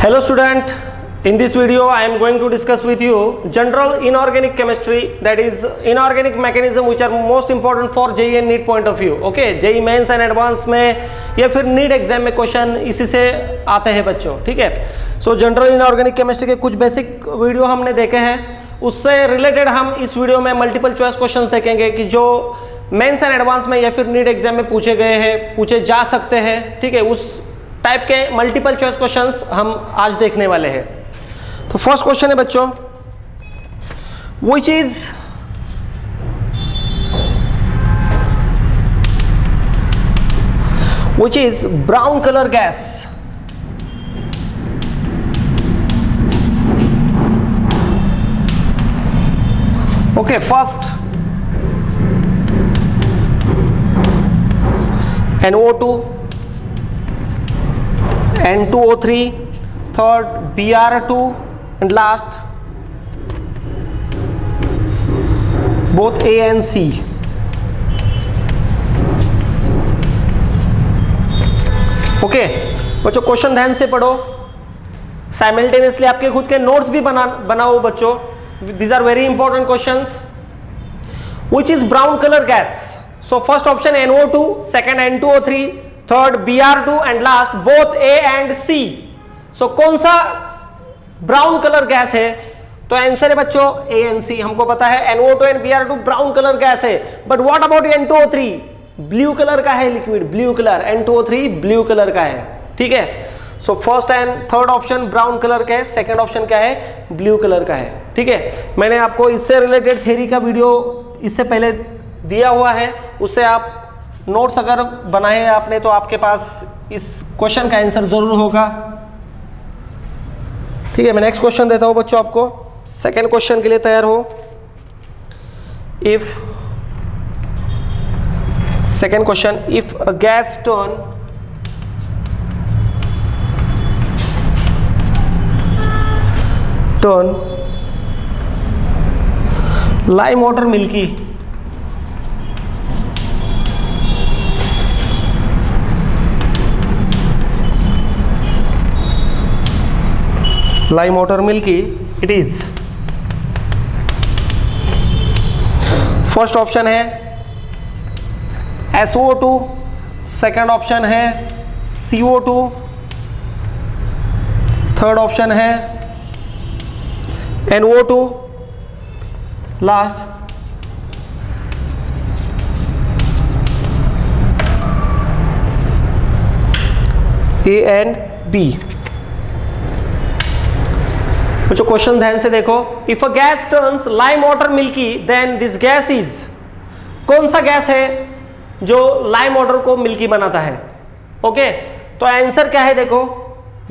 Hello student, in this video I am going to discuss with you general inorganic chemistry, that is inorganic mechanism which are most important for JEE and NEET point of view. Okay, JEE mains and advance में या फिर NEET exam में question इसी से आते हैं बच्चों. ठीक है, सो जनरल इनऑर्गेनिक केमिस्ट्री के कुछ बेसिक वीडियो हमने देखे हैं, उससे रिलेटेड हम इस वीडियो में मल्टीपल चॉइस क्वेश्चंस देखेंगे कि जो मेंस एंड एडवांस में या फिर नीट एग्जाम में पूछे गए हैं, पूछे जा सकते हैं. ठीक है, उस टाइप के मल्टीपल चॉइस क्वेश्चंस हम आज देखने वाले हैं. तो फर्स्ट क्वेश्चन है बच्चों, which is brown color gas. Okay, first NO2, N2O3, third Br2, and last both A and C. Okay बच्चों, क्वेश्चन ध्यान से पढ़ो, साइमल्टेनियसली आपके खुद के नोट्स भी बनाओ बच्चों. These are very important questions. Which is brown colour gas? So first option NO2, second N2O3, third Br2 and last both A and C. So कौन सा ब्राउन कलर गैस है? तो आंसर है बच्चों A एंड C. हमको पता है NO2 and Br2 brown colour gas है, but what about N2O3? Blue colour का है liquid, blue colour. N2O3 blue colour का है. ठीक है, so first and third option brown colour का है, सेकंड ऑप्शन क्या है? ब्लू कलर का है. ठीक है, मैंने आपको इससे रिलेटेड थ्योरी का वीडियो इससे पहले दिया हुआ है, उससे आप नोट्स अगर बनाए आपने तो आपके पास इस क्वेश्चन का आंसर जरूर होगा. ठीक है, मैं नेक्स्ट क्वेश्चन देता हूं बच्चों आपको. सेकंड क्वेश्चन के लिए तैयार हो. If second question, if a gas turn lime water milky, lime water milky, it is first option है SO2, सेकंड ऑप्शन है CO2, थर्ड ऑप्शन है NO2, last A and B. बच्चों क्वेश्चन ध्यान से देखो. If a gas turns lime water milky then this gas is, कौन सा gas है जो लाइम वाटर को मिल्की बनाता है? ओके, तो आंसर क्या है देखो,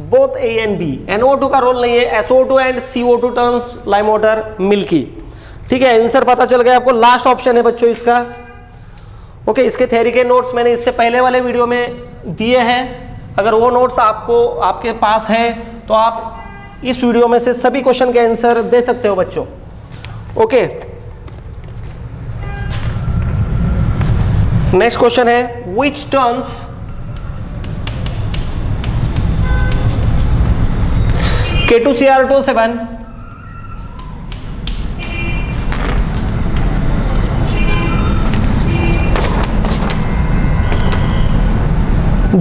both A and B. NO2 का रोल नहीं है, SO2 and CO2 turns lime water milky. ठीक है, आंसर पता चल गया आपको. लास्ट ऑप्शन है बच्चों इसका. ओके, इसके थ्योरी के नोट्स मैंने इससे पहले वाले वीडियो में दिए हैं. अगर वो नोट्स आपके पास है तो आप इस वीडियो में से सभी क्वेश्चन के आंसर दे सकते हो बच्चों. ओके, नेक्स्ट क्वेश्चन है, which turns K2Cr2O7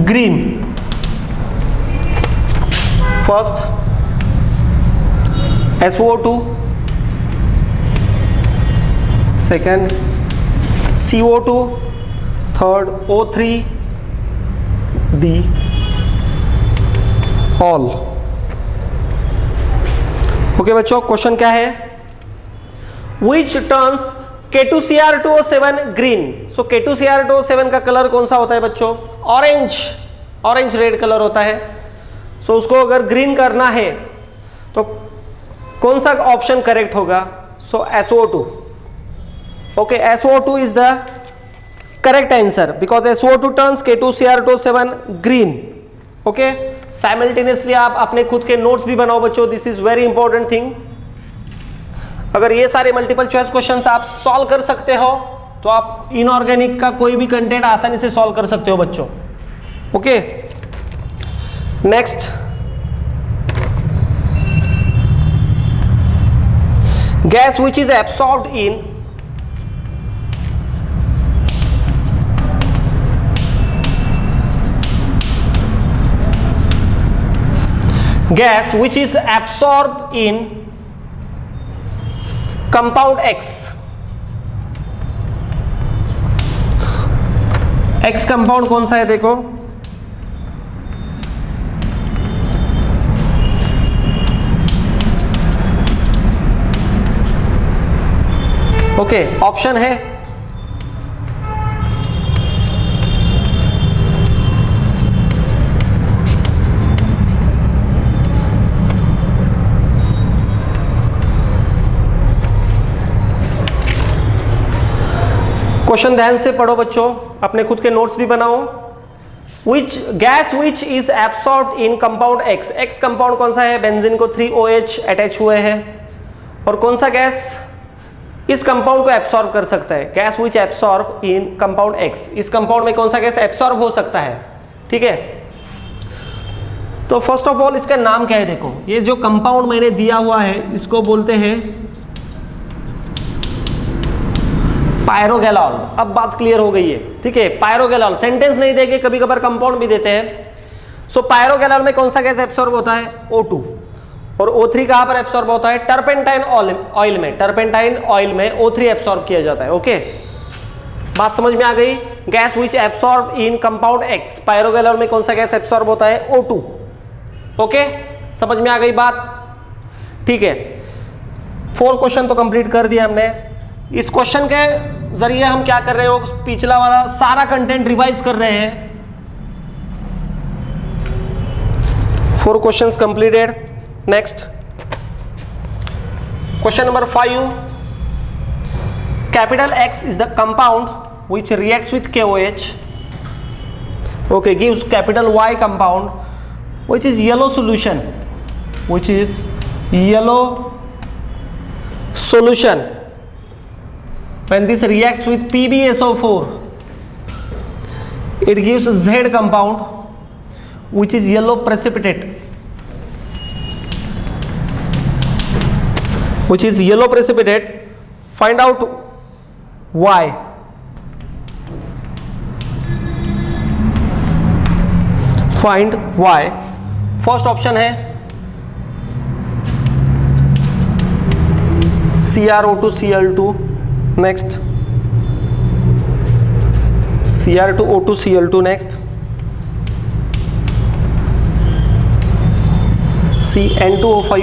green? First SO2, second CO2, third O3D, all. Okay बच्चों, क्वेश्चन क्या है? Which turns K2Cr2O7 green? So K2Cr2O7 का कलर कौन सा होता है बच्चों? ऑरेंज रेड कलर होता है. सो उसको अगर ग्रीन करना है तो कौन सा ऑप्शन करेक्ट होगा? सो SO2. Okay, SO2 is the correct answer because SO2 turns K2Cr2O7 green. Okay, simultaneously आप अपने खुद के नोट्स भी बनाओ बच्चों. This is very important thing. अगर ये सारे मल्टीपल चॉइस क्वेश्चंस आप सॉल्व कर सकते हो तो आप इनऑर्गेनिक का कोई भी कंटेंट आसानी से सॉल्व कर सकते हो बच्चों. Okay, next gas which is absorbed in gas which is absorbed in compound X. X compound कौन सा है देखो, ओके ऑप्शन है क्वेश्चन ध्यान से पढ़ो बच्चों, अपने खुद के नोट्स भी बनाओ। Which gas which is absorbed in compound x, x compound कौन सा है, बेंजीन को 3OH अटैच हुए हैं, और कौन सा गैस इस कंपाउंड को एब्सॉर्ब कर सकता है, gas which absorb in compound x, इस कंपाउंड में कौन सा गैस एब्सॉर्ब हो सकता है, ठीक है। तो फर्स्ट ऑफ ऑल इसका नाम क्या है देखो, ये जो कंपाउंड मैंने दिया हुआ है इसको बोलते हैं पायरोगैलॉल। अब बात क्लियर हो गई है, ठीक है। पायरोगैलॉल सेंटेंस नहीं देंगे, कभी कभार कंपाउंड भी देते हैं। सो पायरोगैलॉल में कौन सा गैस एब्सॉर्ब होता है, O2, और O3 कहां पर एब्सॉर्ब होता है, टर्पेंटाइन ऑयल में, टर्पेंटाइन ऑयल में O3 एब्सॉर्ब किया जाता है, ओके। बात समझ में आ गई। Gas which absorb in compound x, pyrogallol में कौन सा गैस एब्सॉर्ब होता है, O2, ओके। समझ में आ गई बात, ठीक है। 4 क्वेश्चन तो कंप्लीट कर दिया हमने। इस क्वेश्चन के जरिए हम क्या कर रहे हो, पिछला वाला सारा कंटेंट रिवाइज कर रहे हैं। 4 questions completed. Next question number 5, capital X is the compound which reacts with KOH, okay, gives capital Y compound which is yellow solution, which is yellow solution. When this reacts with PbSO4, it gives Z compound which is yellow precipitate, which is yellow precipitate. Find out Y. Find Y. First option है CrO2Cl2, next Cr2O2Cl2, next CN2O5,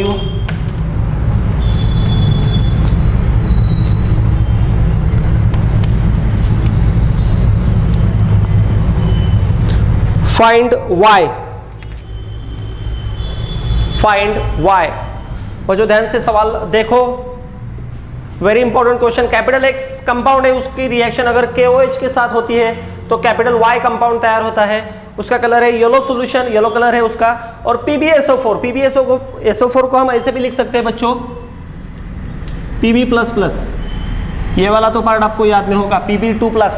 find Y. Find Y। और जो ध्यान से सवाल देखो, very important question. Capital X compound है, उसकी reaction अगर KOH के साथ होती है तो कैपिटल Y कंपाउंड तैयार होता है। उसका कलर है येलो सॉल्यूशन, येलो कलर है उसका। और PbSO4, PbSO4 को हम ऐसे भी लिख सकते हैं बच्चों, Pb++। ये वाला तो पार्ट आपको याद में होगा, Pb2+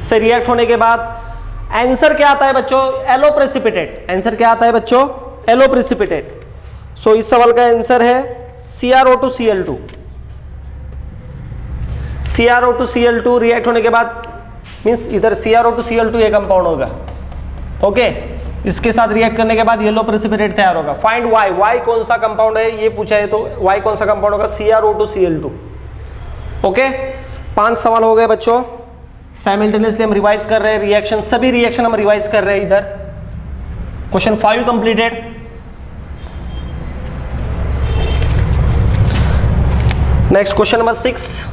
से रिएक्ट होने के बाद आंसर क्या आता है बच्चों, येलो प्रेसिपिटेट। आंसर क्या आता है बच्चों, येलो प्रेसिपिटेट। सो इस सवाल का आंसर है CrO2Cl2। CrO2Cl2 रिएक्ट होने के बाद मींस इधर CrO2Cl2 ये कंपाउंड होगा, ओके। इसके साथ रिएक्ट करने के बाद येलो प्रेसिपिटेट तैयार होगा। फाइंड Y, Y कौन सा कंपाउंड है ये पूछा है, तो Y कौन सा कंपाउंड होगा, CrO2Cl2, ओके। 5 सवाल हो गए बच्चों। साइमल्टेनियसली हम रिवाइज कर रहे हैं रिएक्शन, सभी रिएक्शन हम रिवाइज कर रहे हैं इधर। Question 5 completed. Next question number 6,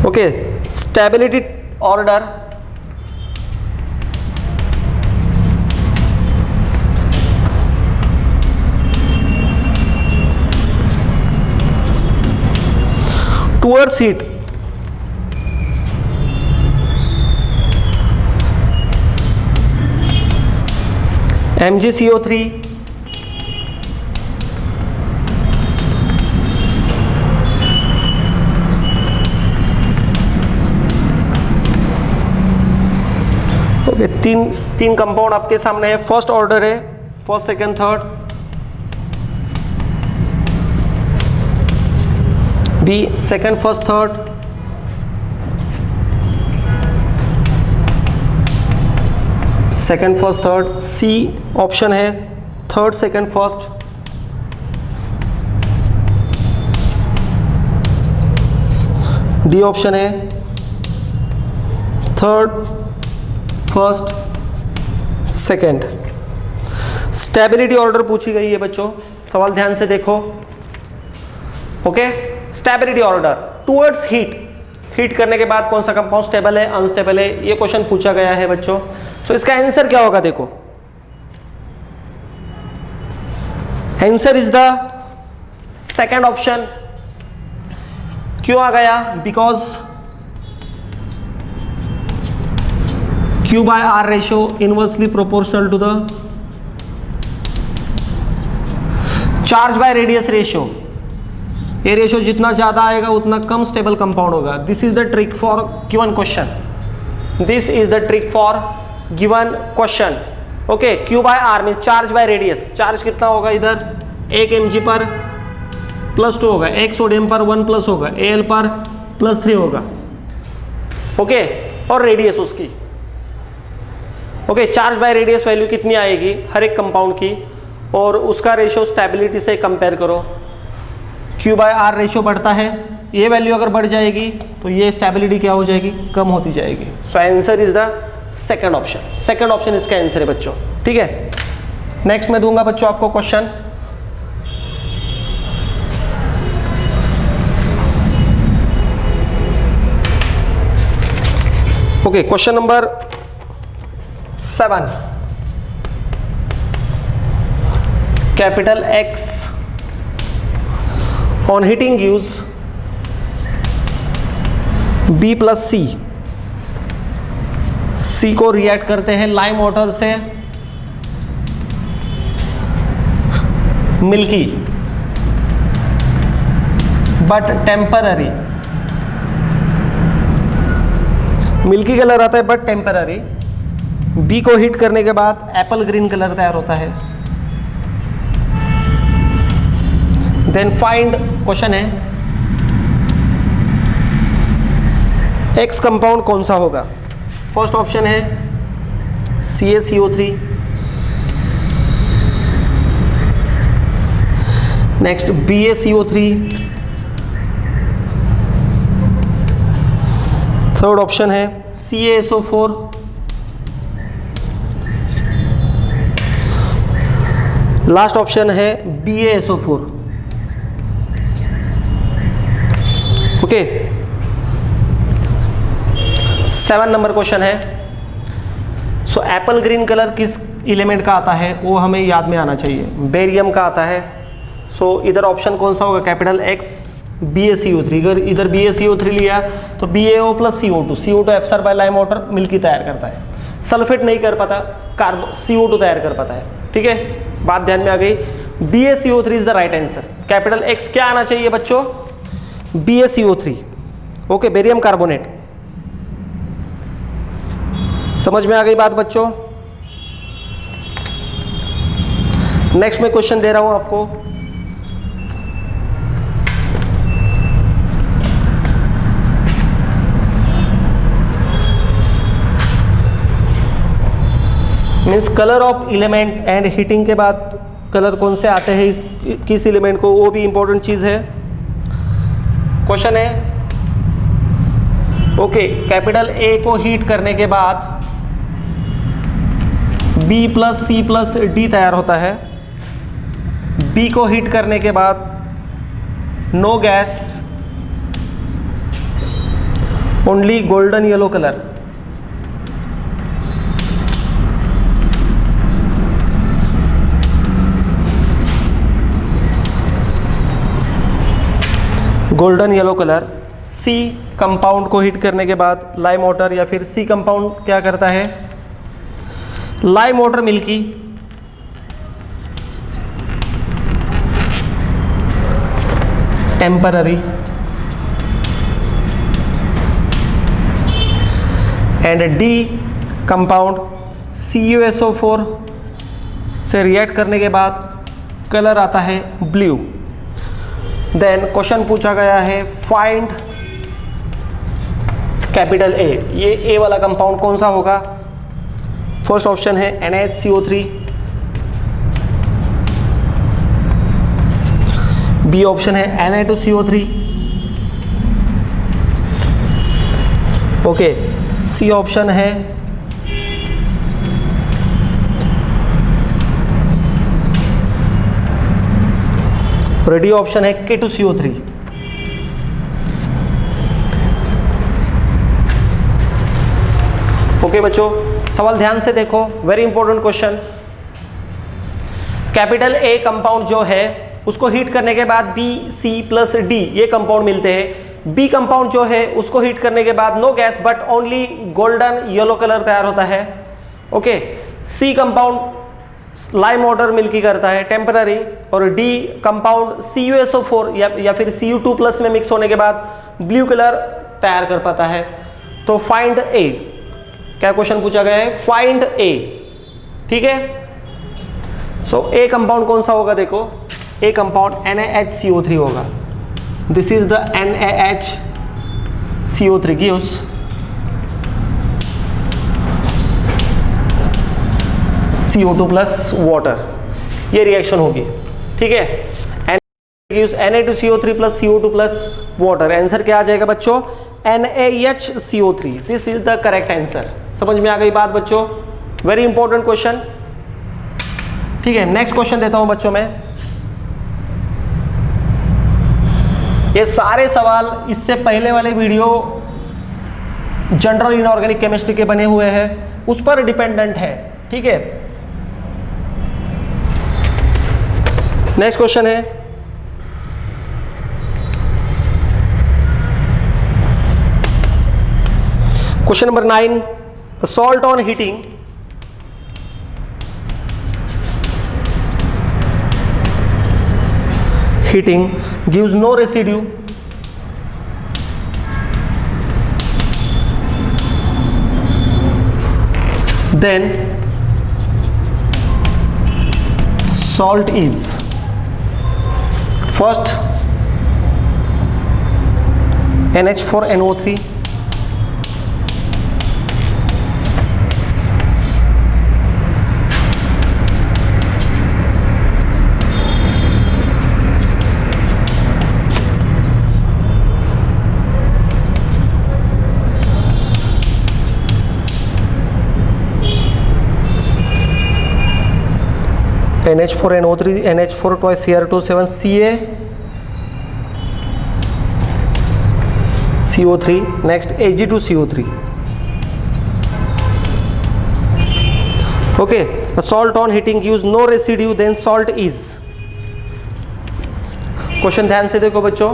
okay. Stability order, towards heat, MgCO3, okay. तीन कंपाउंड आपके सामने है, फर्स्ट ऑर्डर है, first second third. B second first third, second first third, C option है third second first, D option है third first second. Stability order पूछी गई है बच्चों, सवाल ध्यान से देखो। Okay, stability order towards heat, heat करने के बाद कौन सा कंपाउंड स्टेबल है, अनस्टेबल है, ये क्वेश्चन पूछा गया है बच्चों। सो इसका आंसर क्या होगा, देखो answer is the second option. क्यों आ गया, because Q by R ratio inversely proportional to the charge by radius ratio. ये रेशियो जितना ज्यादा आएगा उतना कम स्टेबल कंपाउंड होगा। This is the trick for given question, this is the trick for given question. Okay, Q by R mean charge by radius, charge कितना होगा इधर 1 mg पर +2 होगा, 1 सोडियम पर 1 प्लस होगा, Al पर +3 होगा। ओके, और रेडियस उसकी। Okay, charge by radius value कितनी आएगी हर एक कंपाउंड की, और उसका रेशियो स्टेबिलिटी से कंपेयर करो। Q by R रेशियो बढ़ता है, ये वैल्यू अगर बढ़ जाएगी तो ये स्टेबिलिटी क्या हो जाएगी, कम होती जाएगी। So answer is the second option, second option इसका आंसर है बच्चों। ठीक है, नेक्स्ट मैं दूंगा बच्चों आपको question. Okay, question number 7, capital X on heating gives B plus C को रिएक्ट करते हैं लाइम वाटर से milky but temporary, milky colour आता है बट टेम्पररी। बी को हीट करने के बाद एप्पल ग्रीन कलर तैयार होता है। देन फाइंड, क्वेश्चन है एक्स कंपाउंड कौन सा होगा। फर्स्ट ऑप्शन है CaCO3, next BaCO3, third option है CaSO4, लास्ट ऑप्शन है BaSO4। ओके, 7 नंबर क्वेश्चन है। सो एप्पल ग्रीन कलर किस एलिमेंट का आता है वो हमें याद में आना चाहिए, बेरियम का आता है। सो इधर ऑप्शन कौन सा होगा, कैपिटल X BaCO3। अगर इधर BaCO3 लिया तो BaO plus CO2, CO2 absorb by lime water milky तैयार करता है, सल्फेट नहीं कर पाता, कार्बन CO2 तैयार कर पाता है। ठीक है, बात ध्यान में आ गई। BaCO3 is the right answer. Capital X क्या आना चाहिए बच्चों, BaCO3। Okay, barium carbonate. समझ में आ गई बात बच्चों। नेक्स्ट मैं क्वेश्चन दे रहा हूं आपको। Means colour of element and heating के बाद कलर कौन से आते हैं, इस किस एलिमेंट को, वो भी इंपॉर्टेंट चीज़ है। क्वेश्चन है ओके, कैपिटल A को हीट करने के बाद B plus C plus D तैयार होता है। B को हीट करने के बाद no gas, only golden yellow colour. Golden yellow colour. C compound को हीट करने के बाद लाइम वाटर या फिर सी कंपाउंड क्या करता है, lime water milky, temporary, and D compound CuSO4 से रिएक्ट करने के बाद कलर आता है ब्लू। देन क्वेश्चन पूछा गया है फाइंड कैपिटल ए, ये ए वाला कंपाउंड कौन सा होगा? फर्स्ट ऑप्शन है NaHCO3, बी ऑप्शन है Na2CO3, ओके, सी ऑप्शन है डी ऑप्शन है K2CO3। ओके बच्चों, सवाल ध्यान से देखो, very important question. Capital A compound जो है उसको हीट करने के बाद BC+D ये कंपाउंड मिलते हैं। बी कंपाउंड जो है उसको हीट करने के बाद no gas but only golden yellow colour तैयार होता है। Okay, C compound lime water milky करता है टेम्पररी, और डी कंपाउंड CuSO4 या फिर Cu2+ में मिक्स होने के बाद ब्लू कलर तैयार कर पाता है। तो फाइंड ए, क्या क्वेश्चन पूछा गया है? फाइंड ए, ठीक है। सो ए कंपाउंड कौन सा होगा? देखो, ए कंपाउंड NaHCO3 होगा। This is the NaHCO3 gives CO2+ water, ये रिएक्शन होगी, ठीक है। Na2CO3 + CO2+ वाटर, आंसर क्या आ जाएगा बच्चों? NaHCO3। This is the correct answer. समझ में आ गई बात बच्चों? वेरी इंपॉर्टेंट क्वेश्चन, ठीक है। नेक्स्ट क्वेश्चन देता हूं बच्चों में। ये सारे सवाल इससे पहले वाले वीडियो जनरल इनऑर्गेनिक केमिस्ट्री के बने हुए हैं, उस पर डिपेंडेंट है, ठीक है। नेक्स्ट क्वेश्चन है, question number 9, salt on heating gives no residue, then salt is first NH4NO3, NH4NO3, NH4 twice Cr2 7 Ca CO3, next Ag2CO3. Okay, a salt on heating gives no residue, then salt is. Question ध्यान से देखो बच्चों,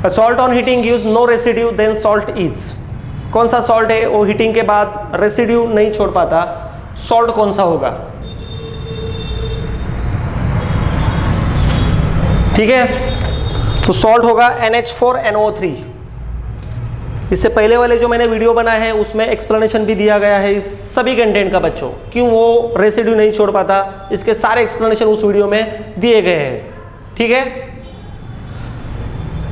a salt on heating gives no residue, then salt is. कौन सा salt है वो heating के बाद रेसिड्यू नहीं छोड़ पाता? सॉल्ट कौन सा होगा? ठीक है, तो सॉल्ट होगा NH4NO3। इससे पहले वाले जो मैंने वीडियो बनाए हैं उसमें एक्सप्लेनेशन भी दिया गया है इस सभी कंटेंट का बच्चों, क्यों वो रेसिड्यू नहीं छोड़ पाता, इसके सारे एक्सप्लेनेशन उस वीडियो में दिए गए हैं, ठीक है।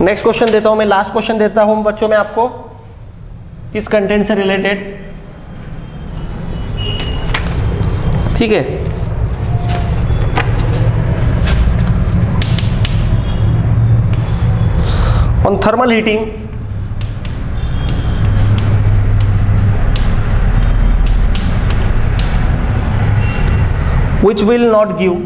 नेक्स्ट क्वेश्चन देता हूं मैं, लास्ट क्वेश्चन देता हूं बच्चों में आपको इस कंटेंट से रिलेटेड, ठीक है। On thermal heating, which will not give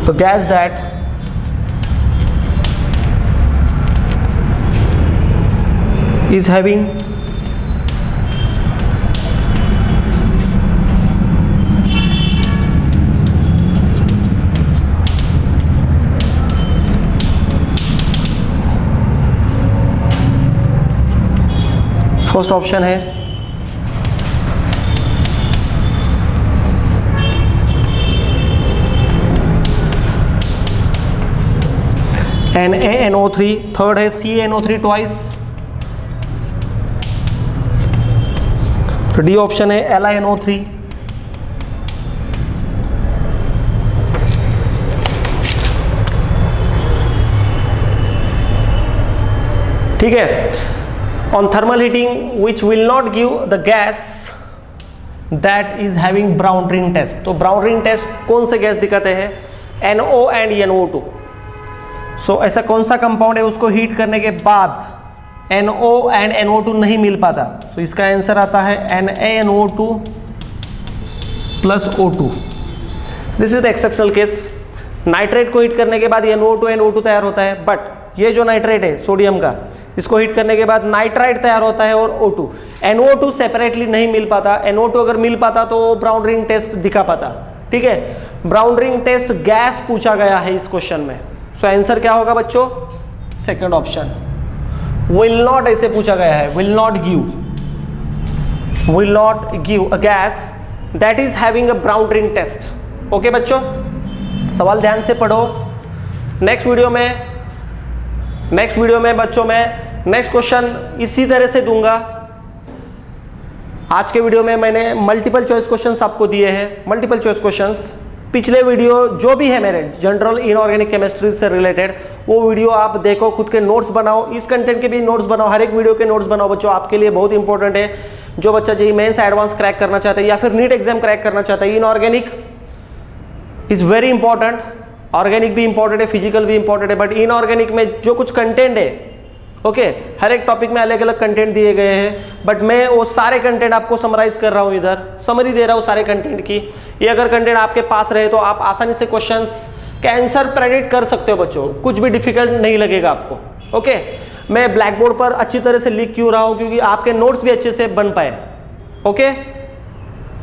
the gas that is having first option है NaNO3, थर्ड है CaNO3 ट्वाइस, तो डी ऑप्शन है LiNO3। ठीक है, on thermal heating which will not give the gas that is having brown ring test. तो brown ring test कौन से gas दिखाते हैं? NO and NO2। सो ऐसा कौन सा कंपाउंड है उसको हीट करने के बाद NO एंड NO2 नहीं मिल पाता? सो इसका आंसर आता है NaNO2 plus O2। This is the exceptional case. Nitrate को हीट करने के बाद NO2 NO2 तैयार होता है, बट ये जो नाइट्रेट है सोडियम का, इसको हीट करने के बाद नाइट्राइट तैयार होता है और O2। NO2 सेपरेटली नहीं मिल पाता। NO2 अगर मिल पाता तो ब्राउन रिंग टेस्ट दिखा पाता। ठीक है, ब्राउन रिंग टेस्ट गैस पूछा गया है इस क्वेश्चन में। सो आंसर क्या होगा बच्चों? सेकंड ऑप्शन, विल नॉट ऐसे पूछा गया है, will not give a gas that is having a brown ring test. Okay बच्चों, सवाल ध्यान से पढ़ो। नेक्स्ट वीडियो में बच्चों मैं नेक्स्ट क्वेश्चन इसी तरह से दूंगा। आज के वीडियो में मैंने मल्टीपल चॉइस क्वेश्चंस आपको दिए हैं, मल्टीपल चॉइस क्वेश्चंस। पिछले वीडियो जो भी है मेरे जनरल इनऑर्गेनिक केमिस्ट्री से रिलेटेड, वो वीडियो आप देखो, खुद के नोट्स बनाओ, इस कंटेंट के भी नोट्स बनाओ, हर एक वीडियो के नोट्स बनाओ बच्चों। आपके लिए बहुत इंपॉर्टेंट है। जो बच्चा जेईई मेंस एडवांस क्रैक करना चाहता है या फिर नीट एग्जाम क्रैक करना चाहता है, inorganic is very important. Organic भी इंपॉर्टेंट है, फिजिकल भी इंपॉर्टेंट है, बट इनऑर्गेनिक में जो कुछ कंटेंट है, ओके, हर एक टॉपिक में अलग अलग कंटेंट दिए गए हैं, बट मैं वो सारे कंटेंट आपको समराइज कर रहा हूँ, इधर समरी दे रहा हूँ सारे कंटेंट की। ये अगर कंटेंट आपके पास रहे तो आप आसानी से क्वेश्चंस के आंसर प्रेडिक्ट कर सकते हो बच्चों, कुछ भी डिफिकल्ट नहीं लगेगा आपको। ओके, मैं ब्लैक बोर्ड पर अच्छी तरह से लिख क्यों रहा हूँ? क्योंकि आपके नोट्स भी अच्छे से बन पाए। Okay,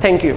thank you.